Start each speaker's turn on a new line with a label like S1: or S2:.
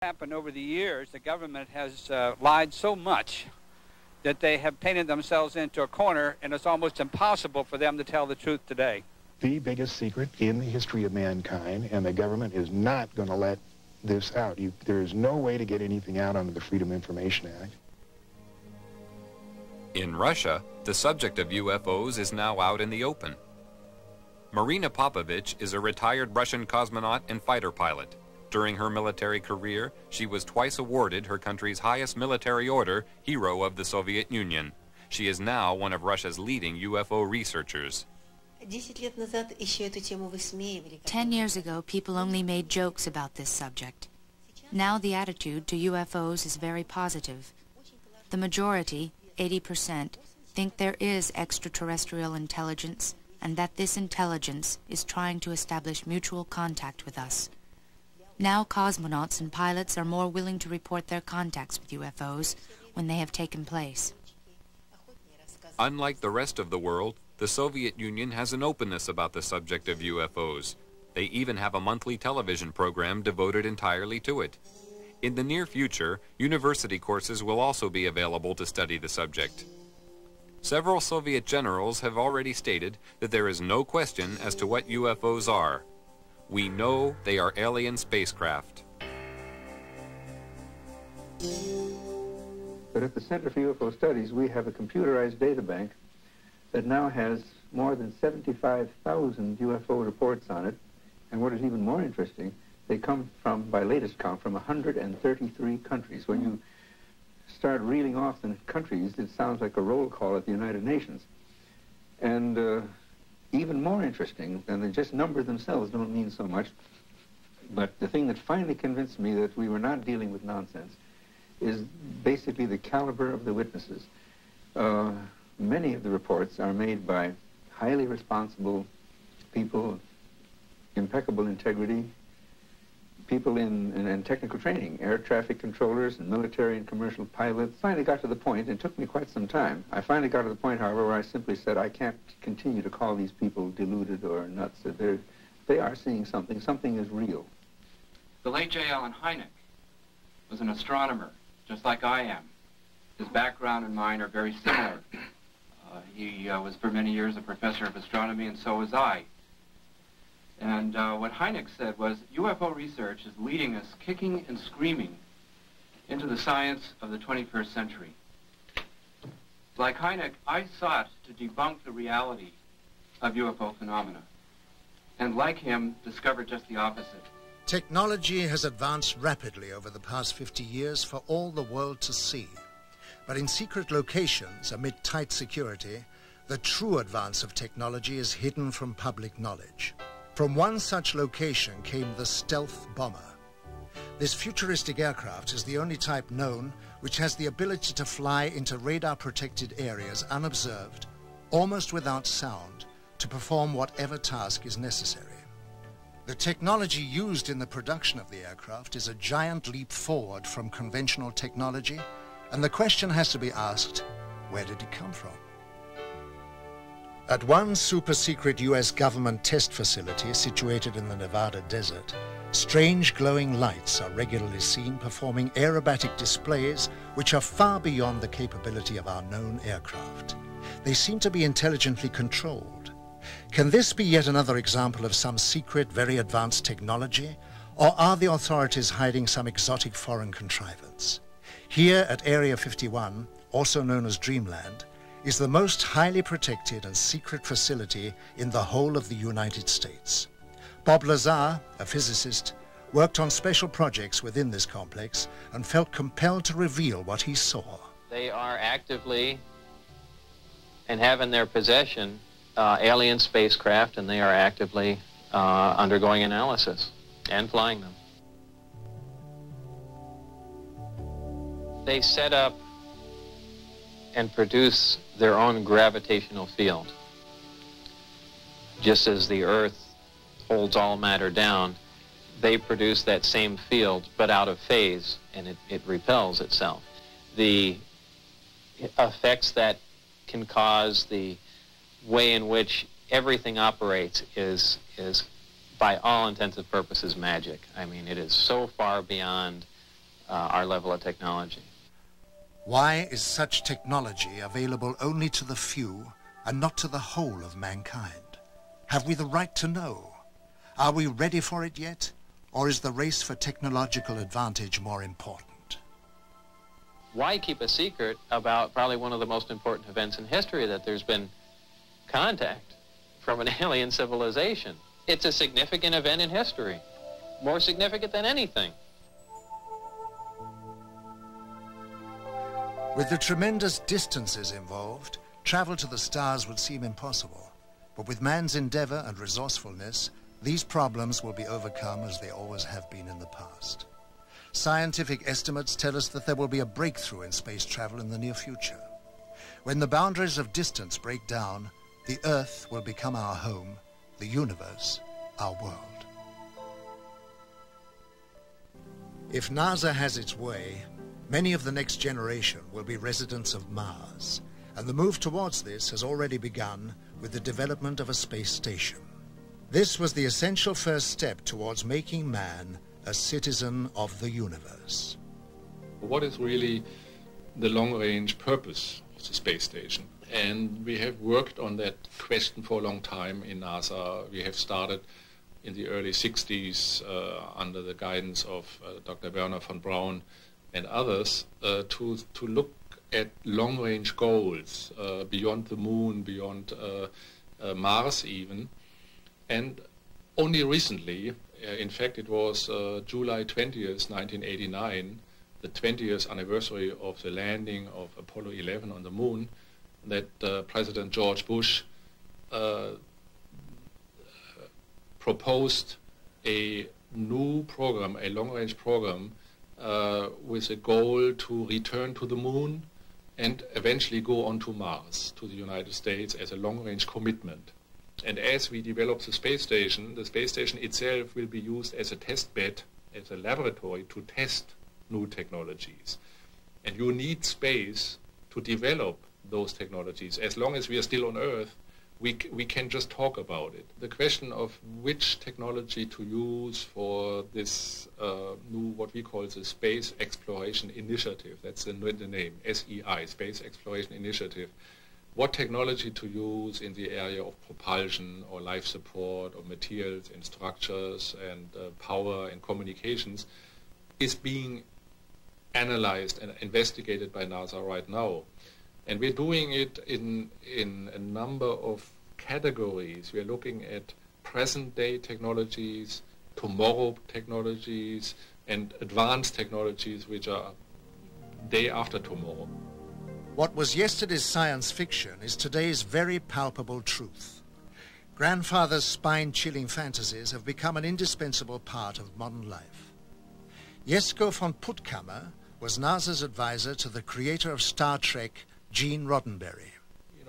S1: Happened over the years, the government has lied so much that they have painted themselves into a corner, and it's almost impossible for them to tell the truth today.
S2: The biggest secret in the history of mankind, and the government is not going to let this out. There is no way to get anything out under the Freedom of Information Act.
S3: In Russia, the subject of UFOs is now out in the open. Marina Popovich is a retired Russian cosmonaut and fighter pilot. During her military career, she was twice awarded her country's highest military order, Hero of the Soviet Union. She is now one of Russia's leading UFO researchers.
S4: 10 years ago, people only made jokes about this subject. Now the attitude to UFOs is very positive. The majority, 80%, think there is extraterrestrial intelligence and that this intelligence is trying to establish mutual contact with us. Now cosmonauts and pilots are more willing to report their contacts with UFOs when they have taken place.
S3: Unlike the rest of the world, the Soviet Union has an openness about the subject of UFOs. They even have a monthly television program devoted entirely to it. In the near future, university courses will also be available to study the subject. Several Soviet generals have already stated that there is no question as to what UFOs are. We know they are alien spacecraft.
S5: But at the Center for UFO Studies, we have a computerized data bank that now has more than 75,000 UFO reports on it. And what is even more interesting, they come from, by latest count, from 133 countries. When you start reeling off the countries, it sounds like a roll call at the United Nations. And even more interesting, and the just numbers themselves don't mean so much, but the thing that finally convinced me that we were not dealing with nonsense is basically the caliber of the witnesses. Many of the reports are made by highly responsible people, impeccable integrity, people in technical training, air traffic controllers and military and commercial pilots. Finally got to the point, and it took me quite some time. I finally got to the point, however, where I simply said, I can't continue to call these people deluded or nuts. They are seeing something. Something is real.
S6: The late J. Allen Hynek was an astronomer, just like I am. His background and mine are very similar. He was for many years a professor of astronomy, and so was I. And what Hynek said was, UFO research is leading us kicking and screaming into the science of the 21st century. Like Hynek, I sought to debunk the reality of UFO phenomena, and like him, discovered just the opposite.
S7: Technology has advanced rapidly over the past 50 years for all the world to see. But in secret locations, amid tight security, the true advance of technology is hidden from public knowledge. From one such location came the stealth bomber. This futuristic aircraft is the only type known which has the ability to fly into radar-protected areas unobserved, almost without sound, to perform whatever task is necessary. The technology used in the production of the aircraft is a giant leap forward from conventional technology, and the question has to be asked, where did it come from? At one super-secret U.S. government test facility situated in the Nevada desert, strange glowing lights are regularly seen performing aerobatic displays which are far beyond the capability of our known aircraft. They seem to be intelligently controlled. Can this be yet another example of some secret, very advanced technology, or are the authorities hiding some exotic foreign contrivance? Here at Area 51, also known as Dreamland, is the most highly protected and secret facility in the whole of the United States. Bob Lazar, a physicist, worked on special projects within this complex and felt compelled to reveal what he saw.
S8: They are actively and have in their possession alien spacecraft, and they are actively undergoing analysis and flying them. They set up and produce their own gravitational field. Just as the Earth holds all matter down, they produce that same field, but out of phase, and it repels itself. The effects that can cause, the way in which everything operates is by all intents and purposes magic. I mean, it is so far beyond our level of technology.
S7: Why is such technology available only to the few and not to the whole of mankind? Have we the right to know? Are we ready for it yet? Or is the race for technological advantage more important?
S8: Why keep a secret about probably one of the most important events in history, that there's been contact from an alien civilization? It's a significant event in history, more significant than anything.
S7: With the tremendous distances involved, travel to the stars would seem impossible. But with man's endeavor and resourcefulness, these problems will be overcome as they always have been in the past. Scientific estimates tell us that there will be a breakthrough in space travel in the near future. When the boundaries of distance break down, the Earth will become our home, the universe our world. If NASA has its way, many of the next generation will be residents of Mars, and the move towards this has already begun with the development of a space station. This was the essential first step towards making man a citizen of the universe.
S9: What is really the long-range purpose of the space station? And we have worked on that question for a long time in NASA. We have started in the early 60s under the guidance of Dr. Werner von Braun and others to look at long-range goals beyond the moon, beyond Mars even. And only recently, in fact it was July 20th, 1989, the 20th anniversary of the landing of Apollo 11 on the moon, that President George Bush proposed a new program, a long-range program, with a goal to return to the moon and eventually go on to Mars, to the United States, as a long-range commitment. And as we develop the space station itself will be used as a test bed, as a laboratory to test new technologies. And you need space to develop those technologies. As long as we are still on Earth, we can just talk about it. The question of which technology to use for this new, what we call the Space Exploration Initiative, that's the name, SEI, Space Exploration Initiative. What technology to use in the area of propulsion or life support or materials and structures and power and communications is being analyzed and investigated by NASA right now. And we're doing it in a number of categories. We're looking at present-day technologies, tomorrow technologies, and advanced technologies which are day after tomorrow.
S7: What was yesterday's science fiction is today's very palpable truth. Grandfather's spine-chilling fantasies have become an indispensable part of modern life. Jesko von Puttkammer was NASA's advisor to the creator of Star Trek, Gene Roddenberry.